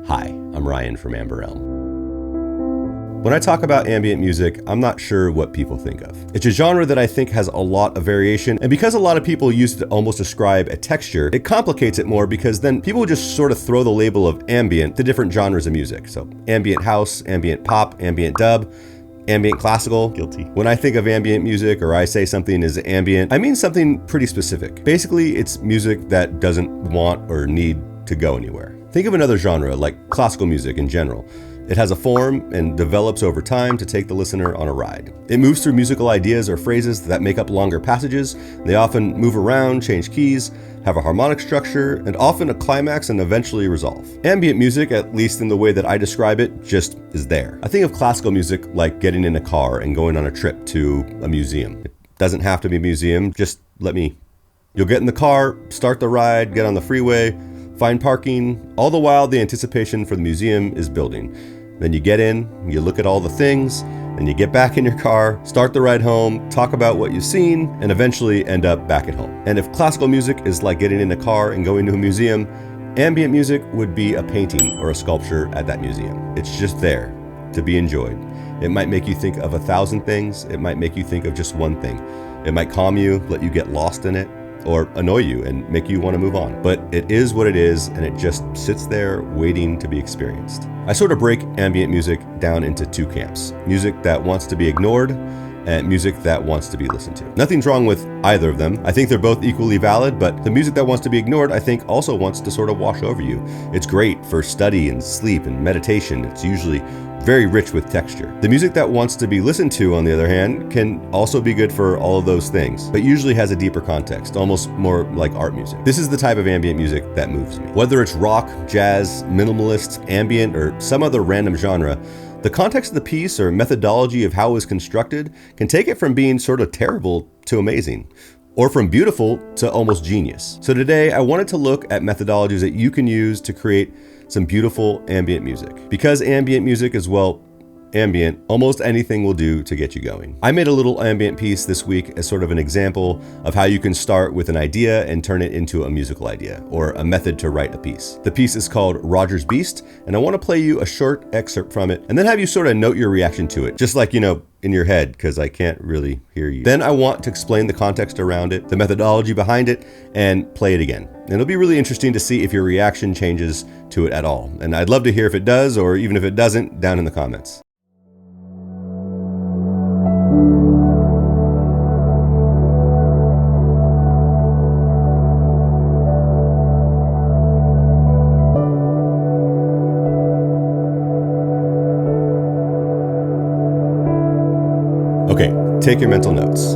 Hi, I'm Ryan from Ambient. When I talk about ambient music, I'm not sure what people think of. It's a genre that I think has a lot of variation, and because a lot of people use it to almost describe a texture, it complicates it more because then people just sort of throw the label of ambient to different genres of music. So ambient house, ambient pop, ambient dub, ambient classical, guilty. When I think of ambient music or I say something is ambient, I mean something pretty specific. Basically, it's music that doesn't want or need to go anywhere. Think of another genre like classical music in general. It has a form and develops over time to take the listener on a ride. It moves through musical ideas or phrases that make up longer passages. They often move around, change keys, have a harmonic structure, and often a climax and eventually resolve. Ambient music, at least in the way that I describe it, just is there. I think of classical music like getting in a car and going on a trip to a museum. It doesn't have to be a museum, just let me. You'll get in the car, start the ride, get on the freeway, find parking, all the while the anticipation for the museum is building. Then you get in, you look at all the things, and you get back in your car, start the ride home, talk about what you've seen, and eventually end up back at home. And if classical music is like getting in a car and going to a museum, ambient music would be a painting or a sculpture at that museum. It's just there to be enjoyed. It might make you think of 1,000 things. It might make you think of just one thing. It might calm you, let you get lost in it, or annoy you and make you want to move on. But it is what it is, and it just sits there waiting to be experienced. I sort of break ambient music down into two camps: music that wants to be ignored and music that wants to be listened to. Nothing's wrong with either of them. I think they're both equally valid, but the music that wants to be ignored, I think, also wants to sort of wash over you. It's great for study and sleep and meditation. It's usually very rich with texture. The music that wants to be listened to, on the other hand, can also be good for all of those things, but usually has a deeper context, almost more like art music. This is the type of ambient music that moves me. Whether it's rock, jazz, minimalist, ambient, or some other random genre, the context of the piece or methodology of how it was constructed can take it from being sort of terrible to amazing, or from beautiful to almost genius. So today I wanted to look at methodologies that you can use to create some beautiful ambient music. Because ambient music is, well, ambient, almost anything will do to get you going. I made a little ambient piece this week as sort of an example of how you can start with an idea and turn it into a musical idea, or a method to write a piece. The piece is called Roger's Beast, and I want to play you a short excerpt from it, and then have you sort of note your reaction to it, just like, in your head, because I can't really hear you. Then I want to explain the context around it, the methodology behind it, and play it again. And it'll be really interesting to see if your reaction changes to it at all. And I'd love to hear if it does, or even if it doesn't, down in the comments. Okay, take your mental notes.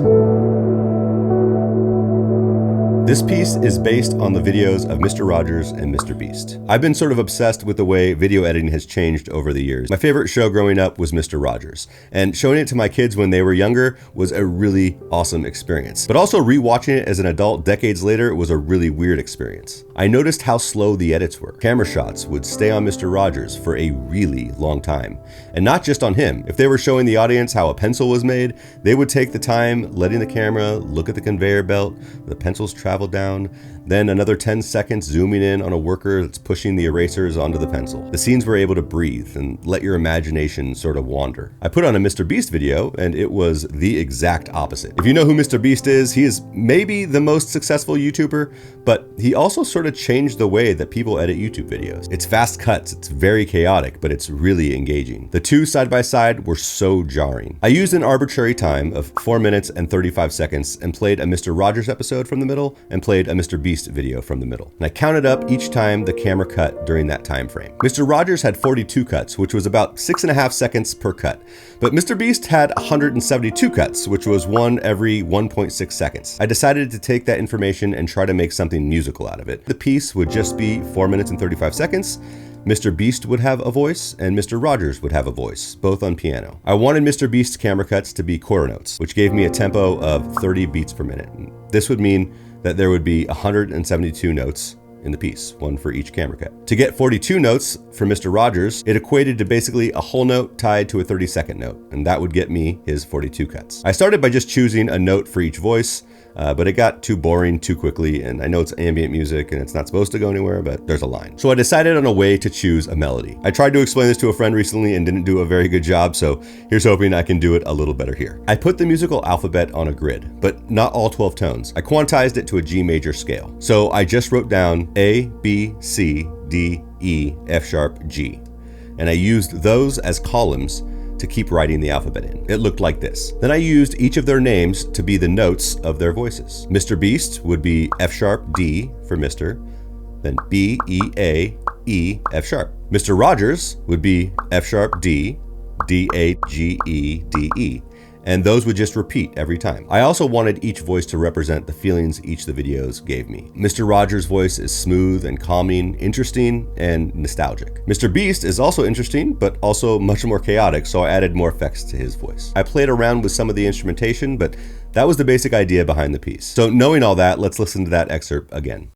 This piece is based on the videos of Mr. Rogers and Mr. Beast. I've been sort of obsessed with the way video editing has changed over the years. My favorite show growing up was Mr. Rogers, and showing it to my kids when they were younger was a really awesome experience. But also rewatching it as an adult decades later was a really weird experience. I noticed how slow the edits were. Camera shots would stay on Mr. Rogers for a really long time. And not just on him. If they were showing the audience how a pencil was made, they would take the time letting the camera look at the conveyor belt, the pencils travel down, then another 10 seconds zooming in on a worker that's pushing the erasers onto the pencil. The scenes were able to breathe and let your imagination sort of wander. I put on a Mr. Beast video, and it was the exact opposite. If you know who Mr. Beast is, he is maybe the most successful YouTuber, but he also sort of changed the way that people edit YouTube videos. It's fast cuts, it's very chaotic, but it's really engaging. The two side by side were so jarring. I used an arbitrary time of 4 minutes and 35 seconds and played a Mr. Rogers episode from the middle and played a Mr. Beast video from the middle. And I counted up each time the camera cut during that time frame. Mr. Rogers had 42 cuts, which was about 6.5 seconds per cut. But Mr. Beast had 172 cuts, which was one every 1.6 seconds. I decided to take that information and try to make something musical out of it. The piece would just be 4 minutes and 35 seconds. Mr. Beast would have a voice, and Mr. Rogers would have a voice, both on piano. I wanted Mr. Beast's camera cuts to be quarter notes, which gave me a tempo of 30 beats per minute. This would mean that there would be 172 notes in the piece, one for each camera cut. To get 42 notes for Mr. Rogers, it equated to basically a whole note tied to a 30-second note, and that would get me his 42 cuts. I started by just choosing a note for each voice. but it got too boring too quickly, and I know it's ambient music and it's not supposed to go anywhere, but there's a line. So I decided on a way to choose a melody. I tried to explain this to a friend recently and didn't do a very good job, so here's hoping I can do it a little better here. I put the musical alphabet on a grid, but not all 12 tones. I quantized it to a G major scale. So I just wrote down A, B, C, D, E, F sharp, G. And I used those as columns to keep writing the alphabet in. It looked like this. Then I used each of their names to be the notes of their voices. Mr. Beast would be F sharp, D for Mr., then B, E, A, E, F sharp. Mr. Rogers would be F sharp, D, D, A, G, E, D, E. And those would just repeat every time. I also wanted each voice to represent the feelings each of the videos gave me. Mr. Rogers' voice is smooth and calming, interesting, and nostalgic. Mr. Beast is also interesting, but also much more chaotic, so I added more effects to his voice. I played around with some of the instrumentation, but that was the basic idea behind the piece. So knowing all that, let's listen to that excerpt again.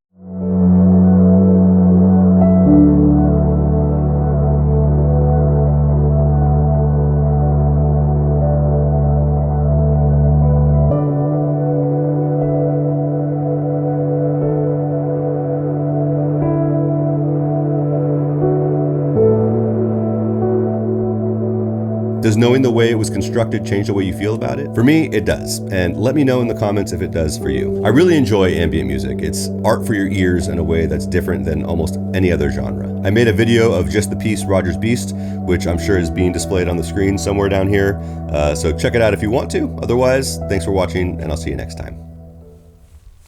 Does knowing the way it was constructed change the way you feel about it? For me, it does. And let me know in the comments if it does for you. I really enjoy ambient music. It's art for your ears in a way that's different than almost any other genre. I made a video of just the piece Rogers Beast, which I'm sure is being displayed on the screen somewhere down here. So check it out if you want to. Otherwise, thanks for watching, and I'll see you next time.